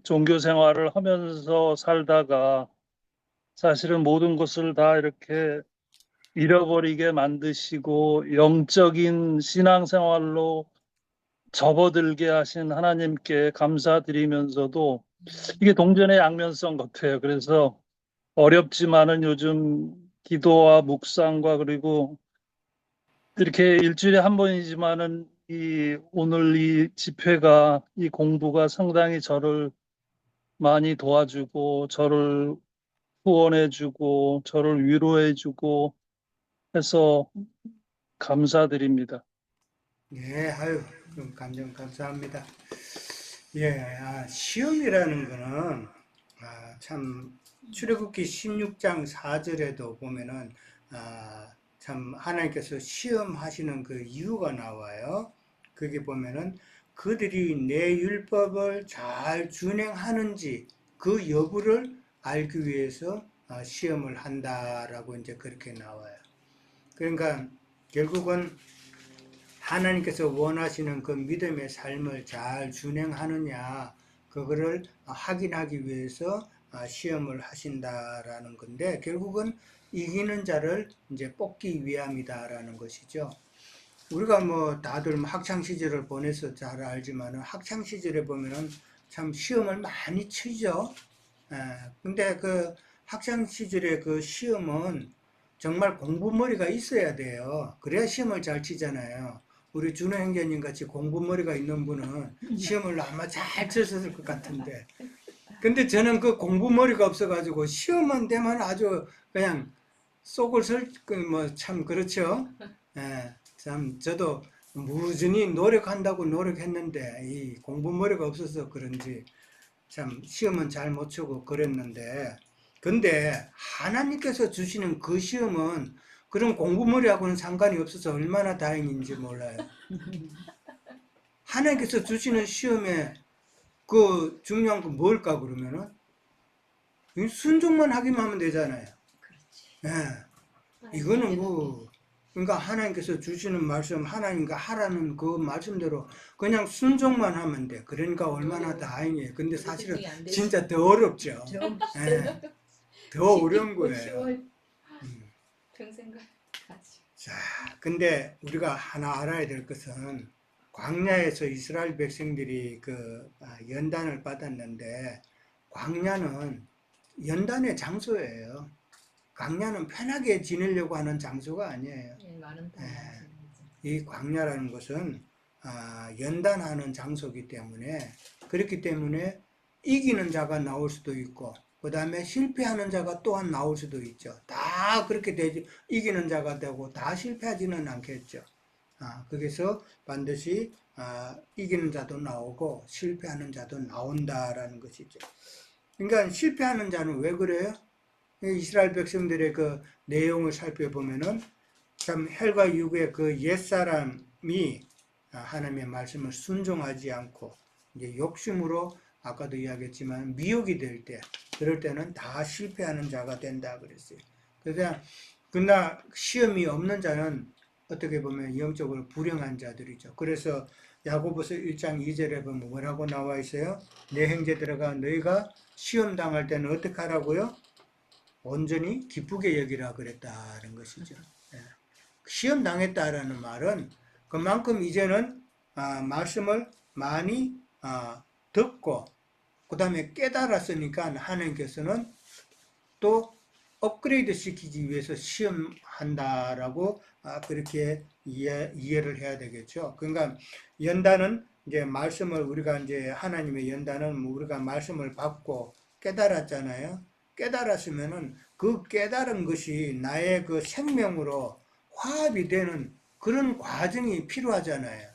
종교 생활을 하면서 살다가 사실은 모든 것을 다 이렇게 잃어버리게 만드시고 영적인 신앙생활로 접어들게 하신 하나님께 감사드리면서도 이게 동전의 양면성 같아요. 그래서 어렵지만은 요즘 기도와 묵상과 그리고 이렇게 일주일에 한 번이지만은 오늘 이 집회가 이 공부가 상당히 저를 많이 도와주고 저를 후원해주고 저를 위로해주고 해서 감사드립니다. 예, 아유, 감정 감사합니다. 예, 시험이라는 거는, 참, 출애굽기 16장 4절에도 보면은, 참, 하나님께서 시험하시는 그 이유가 나와요. 거기 보면은, 그들이 내 율법을 잘 준행하는지 그 여부를 알기 위해서 시험을 한다라고 이제 그렇게 나와요. 그러니까, 결국은 하나님께서 원하시는 그 믿음의 삶을 잘 준행하느냐, 그거를 확인하기 위해서 시험을 하신다라는 건데, 결국은 이기는 자를 이제 뽑기 위함이다라는 것이죠. 우리가 뭐 다들 학창 시절을 보내서 잘 알지만 학창 시절에 보면은 참 시험을 많이 치죠. 근데 그 학창 시절의 그 시험은 정말 공부머리가 있어야 돼요. 그래야 시험을 잘 치잖아요. 우리 준호 형제님 같이 공부머리가 있는 분은 시험을 아마 잘 쳤을 것 같은데. 근데 저는 그 공부머리가 없어가지고 시험만 되면 아주 그냥 속을 참 그렇죠. 참 저도 무진히 노력한다고 노력했는데 이 공부머리가 없어서 그런지 참 시험은 잘 못 치고 그랬는데, 근데 하나님께서 주시는 그 시험은 그런 공부머리하고는 상관이 없어서 얼마나 다행인지 몰라요. 하나님께서 주시는 시험에 그 중요한 건 뭘까 그러면은 순종만 하기만 하면 되잖아요. 그렇지. 예. 이거는 뭐, 그러니까 하나님께서 주시는 말씀, 하나님과 하라는 그 말씀대로 그냥 순종만 하면 돼. 그러니까 얼마나 다행이에요. 근데 사실은 순종이 안 되지. 진짜 더 어렵죠. 좀 예. 더 어려운 거예요. 쉬워. 음. 평생 가지. 자, 근데 우리가 하나 알아야 될 것은 광야에서 이스라엘 백성들이 연단을 받았는데 광야는 연단의 장소예요. 광야는 편하게 지내려고 하는 장소가 아니에요. 예, 많은 예. 땅. 이 광야라는 것은 연단하는 장소이기 때문에 그렇기 때문에 이기는 자가 나올 수도 있고 그 다음에 실패하는 자가 또한 나올 수도 있죠. 다 그렇게 되지 이기는 자가 되고 다 실패하지는 않겠죠. 거기서 반드시 이기는 자도 나오고 실패하는 자도 나온다라는 것이죠. 그러니까 실패하는 자는 왜 그래요? 이스라엘 백성들의 그 내용을 살펴보면은 참 헬과 육의 그 옛사람이 하나님의 말씀을 순종하지 않고 이제 욕심으로 아까도 이야기했지만 미혹이 될 때 그럴 때는 다 실패하는 자가 된다 그랬어요. 그래서 그러나 시험이 없는 자는 어떻게 보면 영적으로 불행한 자들이죠. 그래서 야고보서 1장 2절에 보면 뭐라고 나와 있어요? 내 형제들아 너희가 시험 당할 때는 어떻게 하라고요? 온전히 기쁘게 여기라 그랬다는 것이죠. 예. 시험 당했다라는 말은 그만큼 이제는 말씀을 많이 듣고 그 다음에 깨달았으니까 하나님께서는 또 업그레이드 시키기 위해서 시험한다라고 그렇게 이해를 해야 되겠죠. 그러니까 연단은 이제 말씀을 우리가 이제 하나님의 연단은 우리가 말씀을 받고 깨달았잖아요. 깨달았으면은 그 깨달은 것이 나의 그 생명으로 화합이 되는 그런 과정이 필요하잖아요.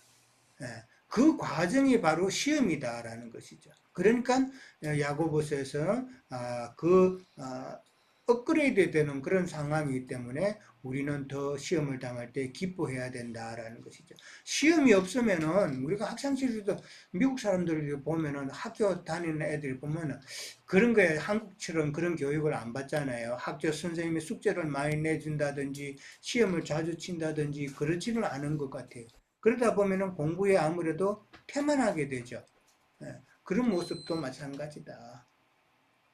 예, 그 과정이 바로 시험이다라는 것이죠. 그러니까 야고보서에서는 업그레이드 되는 그런 상황이기 때문에 우리는 더 시험을 당할 때 기뻐해야 된다라는 것이죠. 시험이 없으면은 우리가 학창시절도 미국 사람들 보면은 학교 다니는 애들 보면은 그런 거에 한국처럼 그런 교육을 안 받잖아요. 학교 선생님이 숙제를 많이 내준다든지 시험을 자주 친다든지 그렇지는 않은 것 같아요. 그러다 보면은 공부에 아무래도 태만하게 되죠. 그런 모습도 마찬가지다.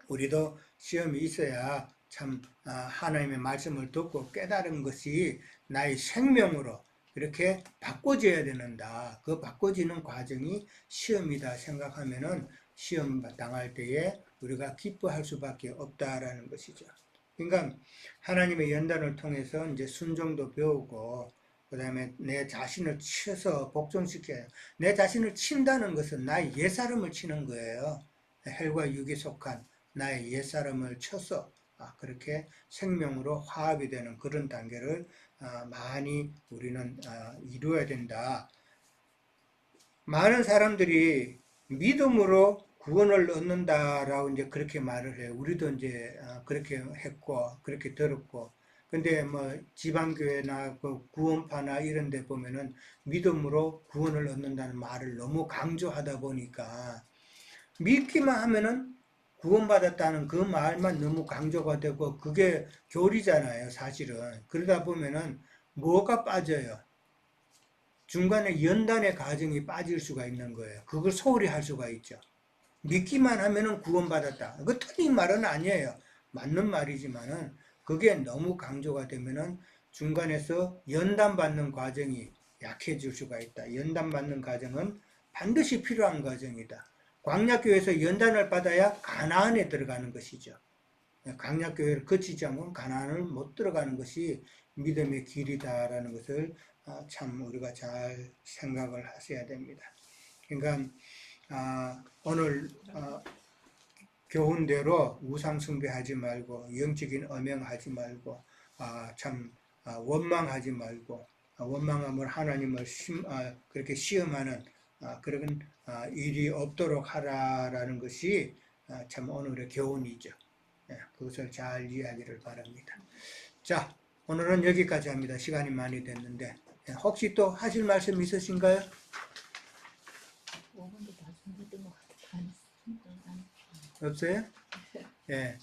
우리도 시험이 있어야 참 하나님의 말씀을 듣고 깨달은 것이 나의 생명으로 이렇게 바꿔져야 되는다. 그 바꿔지는 과정이 시험이다 생각하면은 시험 당할 때에 우리가 기뻐할 수밖에 없다라는 것이죠. 그러니까 하나님의 연단을 통해서 이제 순종도 배우고 그 다음에 내 자신을 치서 복종시켜요. 내 자신을 친다는 것은 나의 옛사람을 치는 거예요. 헬과 육에 속한 나의 옛사람을 쳐서 그렇게 생명으로 화합이 되는 그런 단계를 많이 우리는 이루어야 된다. 많은 사람들이 믿음으로 구원을 얻는다라고 이제 그렇게 말을 해요. 우리도 이제 그렇게 했고 그렇게 들었고 근데 뭐 지방교회나 그 구원파나 이런 데 보면은 믿음으로 구원을 얻는다는 말을 너무 강조하다 보니까 믿기만 하면은 구원받았다는 그 말만 너무 강조가 되고 그게 교리잖아요, 사실은. 그러다 보면은 뭐가 빠져요? 중간에 연단의 과정이 빠질 수가 있는 거예요. 그걸 소홀히 할 수가 있죠. 믿기만 하면은 구원받았다. 그 틀린 말은 아니에요. 맞는 말이지만은 그게 너무 강조가 되면은 중간에서 연단받는 과정이 약해질 수가 있다. 연단받는 과정은 반드시 필요한 과정이다. 광야교회에서 연단을 받아야 가나안에 들어가는 것이죠. 광야교회를 거치지 않으면 가나안을 못 들어가는 것이 믿음의 길이다라는 것을 참 우리가 잘 생각을 하셔야 됩니다. 그러니까 오늘 교훈대로 우상 숭배하지 말고 영적인 엄행하지 말고 참 원망하지 말고 원망함을 하나님을 그렇게 시험하는 그런 일이 없도록 하라라는 것이 참 오늘의 교훈이죠. 그것을 잘 이해하기를 바랍니다. 자, 오늘은 여기까지 합니다. 시간이 많이 됐는데 혹시 또 하실 말씀 있으신가요? 5분도 다 준비된 것 같아. 없어요? 예.